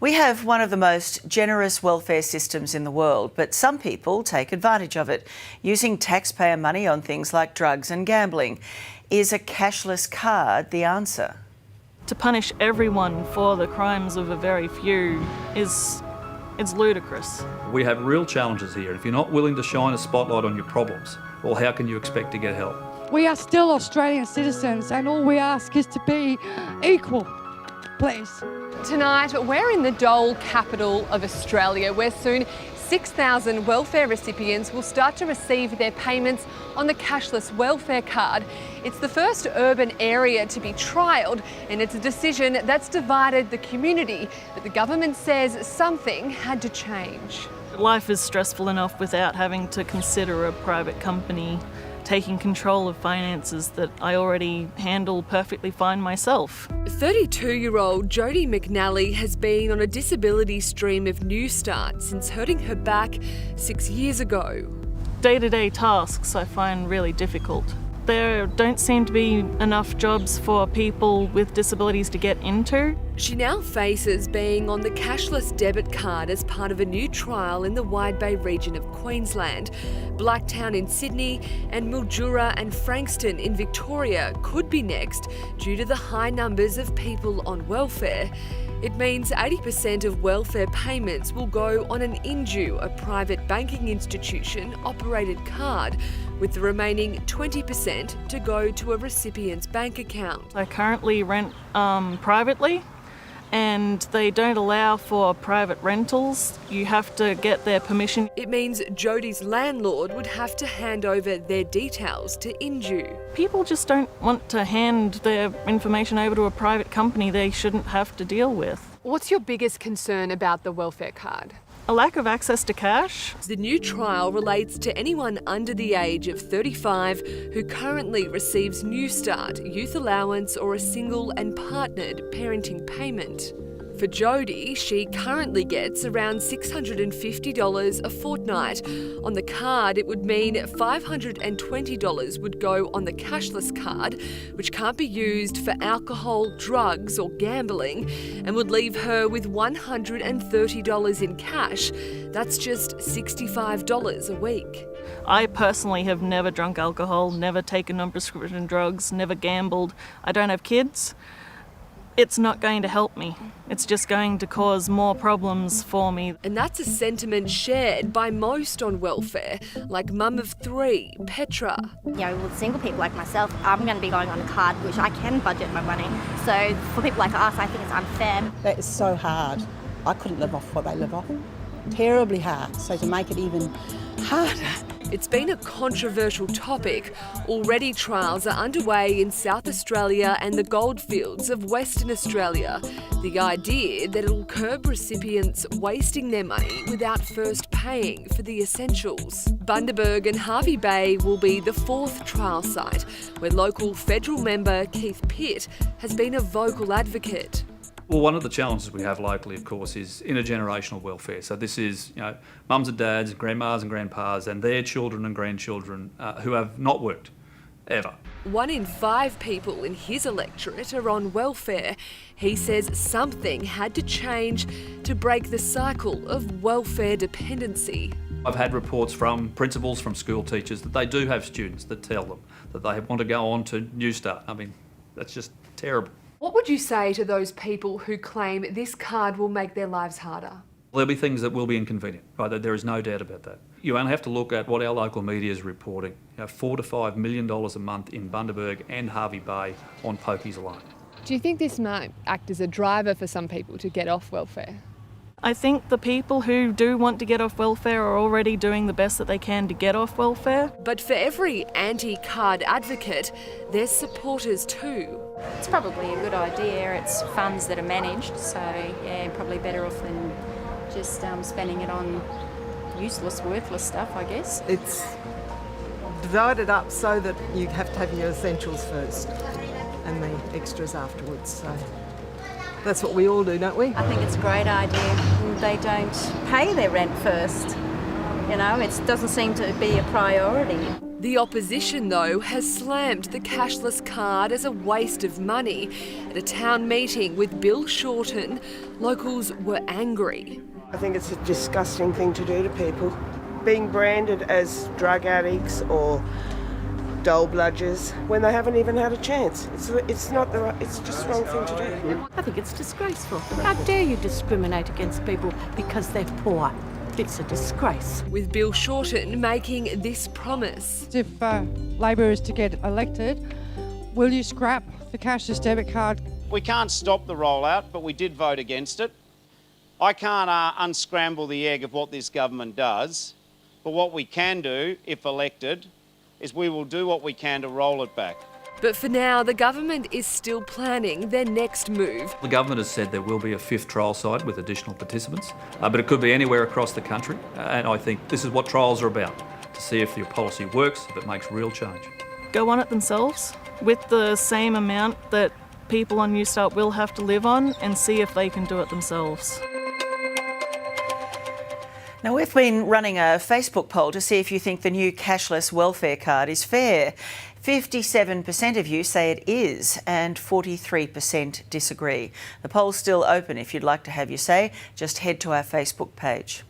We have one of the most generous welfare systems in the world, but some people take advantage of it, using taxpayer money on things like drugs and gambling. Is a cashless card the answer? To punish everyone for the crimes of a very few it's ludicrous. We have real challenges here. If you're not willing to shine a spotlight on your problems, well, how can you expect to get help? We are still Australian citizens, and all we ask is to be equal, please. Tonight, we're in the dole capital of Australia, where soon 6,000 welfare recipients will start to receive their payments on the cashless welfare card. It's the first urban area to be trialled, and it's a decision that's divided the community. But the government says something had to change. Life is stressful enough without having to consider a private company taking control of finances that I already handle perfectly fine myself. 32-year-old Jodie McNally has been on a disability stream of New Start since hurting her back 6 years ago. Day-to-day tasks I find really difficult. There don't seem to be enough jobs for people with disabilities to get into. She now faces being on the cashless debit card as part of a new trial in the Wide Bay region of Queensland. Blacktown in Sydney and Mildura and Frankston in Victoria could be next due to the high numbers of people on welfare. It means 80% of welfare payments will go on an Indue, a private banking institution operated card, with the remaining 20% to go to a recipient's bank account. I currently rent privately, and they don't allow for private rentals. You have to get their permission. It means Jodie's landlord would have to hand over their details to Indue. People just don't want to hand their information over to a private company they shouldn't have to deal with. What's your biggest concern about the welfare card? A lack of access to cash. The new trial relates to anyone under the age of 35 who currently receives New Start, youth allowance or a single and partnered parenting payment. For Jodie, she currently gets around $650 a fortnight. On the card, it would mean $520 would go on the cashless card, which can't be used for alcohol, drugs or gambling, and would leave her with $130 in cash. That's just $65 a week. I personally have never drunk alcohol, never taken non-prescription drugs, never gambled. I don't have kids. It's not going to help me. It's just going to cause more problems for me. And that's a sentiment shared by most on welfare, like mum of three, Petra. You know, with single people like myself, I'm going to be going on a card which I can budget my money. So for people like us, I think it's unfair. That is so hard. I couldn't live off what they live off. Terribly hard. So to make it even harder. It's been a controversial topic. Already trials are underway in South Australia and the goldfields of Western Australia. The idea that it'll curb recipients wasting their money without first paying for the essentials. Bundaberg and Hervey Bay will be the fourth trial site, where local federal member Keith Pitt has been a vocal advocate. Well, one of the challenges we have locally, of course, is intergenerational welfare. So this is, mums and dads, grandmas and grandpas and their children and grandchildren who have not worked, ever. 1 in 5 people in his electorate are on welfare. He says something had to change to break the cycle of welfare dependency. I've had reports from principals, from school teachers, that they do have students that tell them that they want to go on to New Start. I mean, that's just terrible. What would you say to those people who claim this card will make their lives harder? There'll be things that will be inconvenient, right? There is no doubt about that. You only have to look at what our local media is reporting. $4 to $5 million a month in Bundaberg and Hervey Bay on pokies alone. Do you think this might act as a driver for some people to get off welfare? I think the people who do want to get off welfare are already doing the best that they can to get off welfare. But for every anti-card advocate, there's supporters too. It's probably a good idea. It's funds that are managed, so yeah, probably better off than just spending it on useless, worthless stuff, I guess. It's divided up so that you have to have your essentials first and the extras afterwards. So that's what we all do, don't we? I think it's a great idea. They don't pay their rent first. You know, it doesn't seem to be a priority. The opposition, though, has slammed the cashless card as a waste of money. At a town meeting with Bill Shorten, locals were angry. I think it's a disgusting thing to do to people. Being branded as drug addicts or dole bludgers when they haven't even had a chance. It's not the right, it's just the wrong thing to do. I think it's disgraceful. How dare you discriminate against people because they're poor? It's a disgrace. With Bill Shorten making this promise. If Labor is to get elected, will you scrap the cashless debit card? We can't stop the rollout, but we did vote against it. I can't unscramble the egg of what this government does, but what we can do, if elected, is we will do what we can to roll it back. But for now, the government is still planning their next move. The government has said there will be a 5th trial site with additional participants, but it could be anywhere across the country. And I think this is what trials are about, to see if your policy works, if it makes real change. Go on it themselves with the same amount that people on Newstart will have to live on, and see if they can do it themselves. Now, we've been running a Facebook poll to see if you think the new cashless welfare card is fair. 57% of you say it is and 43% disagree. The poll's still open. If you'd like to have your say, just head to our Facebook page.